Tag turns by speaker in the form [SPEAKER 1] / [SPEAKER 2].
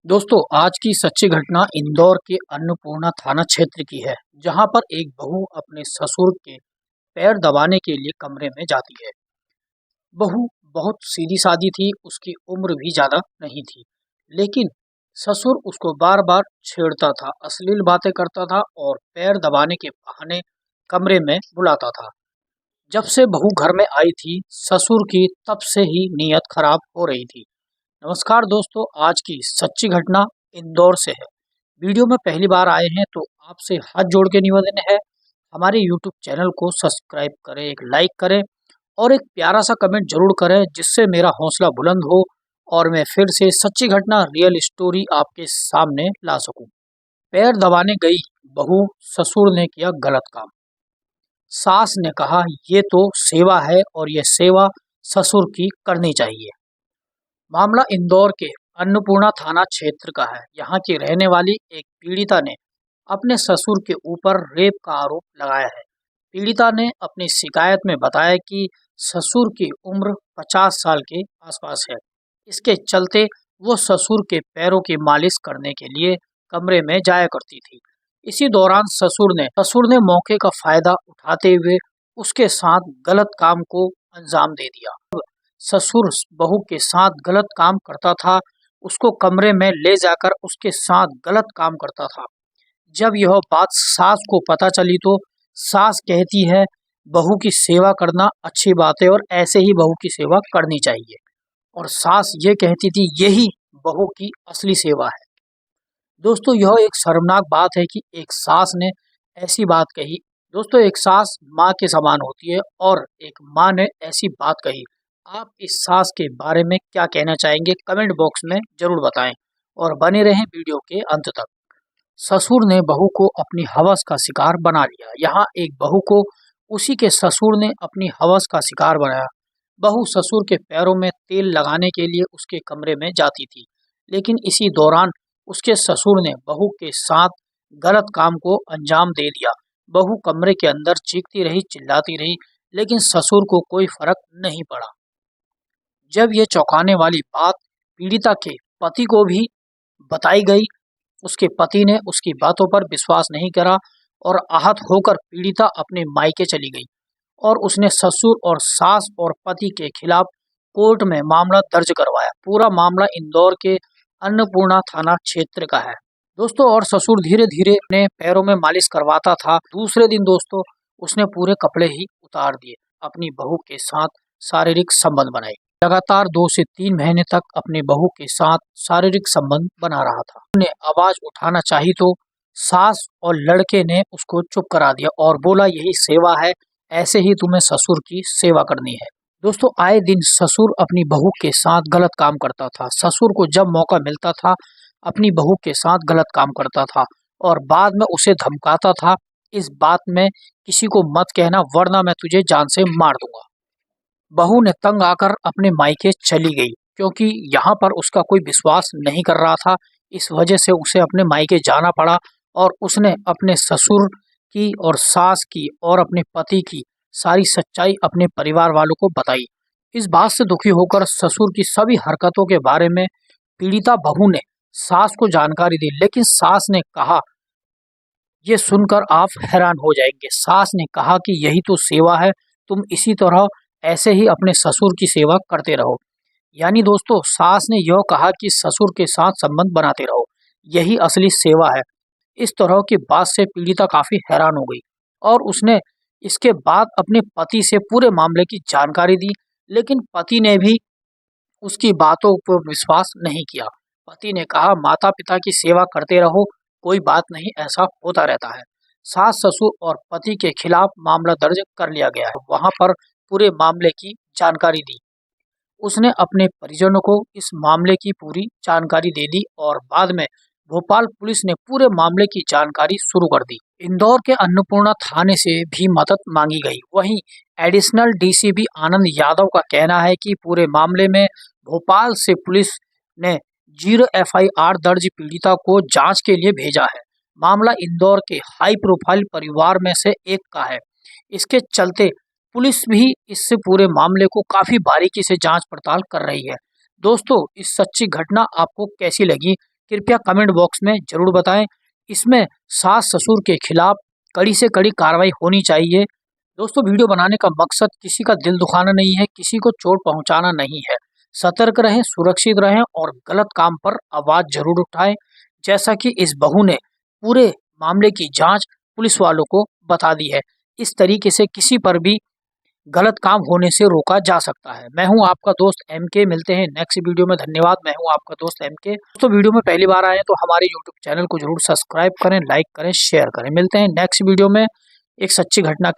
[SPEAKER 1] दोस्तों, आज की सच्ची घटना इंदौर के अन्नपूर्णा थाना क्षेत्र की है, जहां पर एक बहू अपने ससुर के पैर दबाने के लिए कमरे में जाती है। बहू बहुत सीधी सादी थी, उसकी उम्र भी ज्यादा नहीं थी, लेकिन ससुर उसको बार बार छेड़ता था, अश्लील बातें करता था और पैर दबाने के बहाने कमरे में बुलाता था। जब से बहू घर में आई थी, ससुर की तब से ही नीयत खराब हो रही थी। नमस्कार दोस्तों, आज की सच्ची घटना इंदौर से है। वीडियो में पहली बार आए हैं तो आपसे हाथ जोड़ के निवेदन है, हमारे यूट्यूब चैनल को सब्सक्राइब करें, एक लाइक करें और एक प्यारा सा कमेंट जरूर करें, जिससे मेरा हौसला बुलंद हो और मैं फिर से सच्ची घटना रियल स्टोरी आपके सामने ला सकूं। पैर दबाने गई बहू, ससुर ने किया गलत काम। सास ने कहा, ये तो सेवा है और ये सेवा ससुर की करनी चाहिए। मामला इंदौर के अन्नपूर्णा थाना क्षेत्र का है। यहाँ की रहने वाली एक पीड़िता ने अपने ससुर के ऊपर रेप का आरोप लगाया है। पीड़िता ने अपनी शिकायत में बताया कि ससुर की उम्र 50 साल के आसपास है। इसके चलते वो ससुर के पैरों की मालिश करने के लिए कमरे में जाया करती थी। इसी दौरान ससुर ने मौके का फायदा उठाते हुए उसके साथ गलत काम को अंजाम दे दिया। ससुर बहू के साथ गलत काम करता था, उसको कमरे में ले जाकर उसके साथ गलत काम करता था। जब यह बात सास को पता चली तो सास कहती है, बहू की सेवा करना अच्छी बात है और ऐसे ही बहू की सेवा करनी चाहिए। और सास ये कहती थी, यही बहू की असली सेवा है। दोस्तों, यह एक शर्मनाक बात है कि एक सास ने ऐसी बात कही। दोस्तों, एक सास माँ के समान होती है और एक माँ ने ऐसी बात कही। आप इस सास के बारे में क्या कहना चाहेंगे, कमेंट बॉक्स में जरूर बताएं और बने रहें वीडियो के अंत तक। ससुर ने बहू को अपनी हवस का शिकार बना लिया। यहाँ एक बहू को उसी के ससुर ने अपनी हवस का शिकार बनाया। बहू ससुर के पैरों में तेल लगाने के लिए उसके कमरे में जाती थी, लेकिन इसी दौरान उसके ससुर ने बहू के साथ गलत काम को अंजाम दे दिया। बहू कमरे के अंदर चीखती रही, चिल्लाती रही, लेकिन ससुर को कोई फर्क नहीं पड़ा। जब ये चौंकाने वाली बात पीड़िता के पति को भी बताई गई, उसके पति ने उसकी बातों पर विश्वास नहीं करा और आहत होकर पीड़िता अपने मायके चली गई और उसने ससुर और सास और पति के खिलाफ कोर्ट में मामला दर्ज करवाया। पूरा मामला इंदौर के अन्नपूर्णा थाना क्षेत्र का है दोस्तों। और ससुर धीरे धीरे अपने पैरों में मालिश करवाता था। दूसरे दिन दोस्तों, उसने पूरे कपड़े ही उतार दिए, अपनी बहू के साथ शारीरिक संबंध बनाए। लगातार 2 से 3 महीने तक अपनी बहू के साथ शारीरिक संबंध बना रहा था। उसने आवाज उठाना चाही तो सास और लड़के ने उसको चुप करा दिया और बोला, यही सेवा है, ऐसे ही तुम्हें ससुर की सेवा करनी है। दोस्तों, आए दिन ससुर अपनी बहू के साथ गलत काम करता था। ससुर को जब मौका मिलता था, अपनी बहू के साथ गलत काम करता था और बाद में उसे धमकाता था, इस बात में किसी को मत कहना वरना मैं तुझे जान से मार दूंगा। बहू ने तंग आकर अपने मायके चली गई, क्योंकि यहाँ पर उसका कोई विश्वास नहीं कर रहा था। इस वजह से उसे अपने मायके जाना पड़ा और उसने अपने ससुर की और सास की और अपने पति की सारी सच्चाई अपने परिवार वालों को बताई। इस बात से दुखी होकर ससुर की सभी हरकतों के बारे में पीड़िता बहू ने सास को जानकारी दी, लेकिन सास ने कहा, ये सुनकर आप हैरान हो जाएंगे, सास ने कहा कि यही तो सेवा है, तुम इसी तरह ऐसे ही अपने ससुर की सेवा करते रहो। यानी दोस्तों, सास ने यह कहा कि ससुर के साथ संबंध बनाते रहो, यही असली सेवा है। इस तरह की बात से पीड़िता काफी हैरान हो गई और उसने इसके बाद अपने पति से पूरे मामले की जानकारी दी, लेकिन पति ने भी उसकी बातों पर विश्वास नहीं किया। पति ने कहा, माता पिता की सेवा करते रहो, कोई बात नहीं, ऐसा होता रहता है। सास, ससुर और पति के खिलाफ मामला दर्ज कर लिया गया है। वहां पर पूरे मामले की जानकारी दी। उसने अपने परिजनों को इस मामले की पूरी जानकारी दे दी और बाद में भोपाल पुलिस ने पूरे मामले की जानकारी शुरू कर दी। इंदौर के अन्नपूर्णा थाने से भी मदद मांगी गई। वहीं एडिशनल डीसीपी आनंद यादव का कहना है कि पूरे मामले में भोपाल से पुलिस ने 0 एफआईआर दर्ज पीड़िता को जांच के लिए भेजा है। मामला इंदौर के हाई प्रोफाइल परिवार में से एक का है। इसके चलते पुलिस भी इससे पूरे मामले को काफी बारीकी से जांच पड़ताल कर रही है। दोस्तों, इस सच्ची घटना आपको कैसी लगी, कृपया कमेंट बॉक्स में जरूर बताएं। इसमें सास ससुर के खिलाफ कड़ी से कड़ी कार्रवाई होनी चाहिए। दोस्तों, वीडियो बनाने का मकसद किसी का दिल दुखाना नहीं है, किसी को चोट पहुंचाना नहीं है। सतर्क रहें, सुरक्षित रहें और गलत काम पर आवाज जरूर उठाएं। जैसा कि इस बहू ने पूरे मामले की जांच पुलिस वालों को बता दी है। इस तरीके से किसी पर भी गलत काम होने से रोका जा सकता है। मैं हूं आपका दोस्त MK। मिलते हैं नेक्स्ट वीडियो में। धन्यवाद। मैं हूं आपका दोस्त MK। दोस्तों, वीडियो में पहली बार आए हैं तो हमारे YouTube चैनल को जरूर सब्सक्राइब करें, लाइक करें, शेयर करें। मिलते हैं नेक्स्ट वीडियो में एक सच्ची घटना के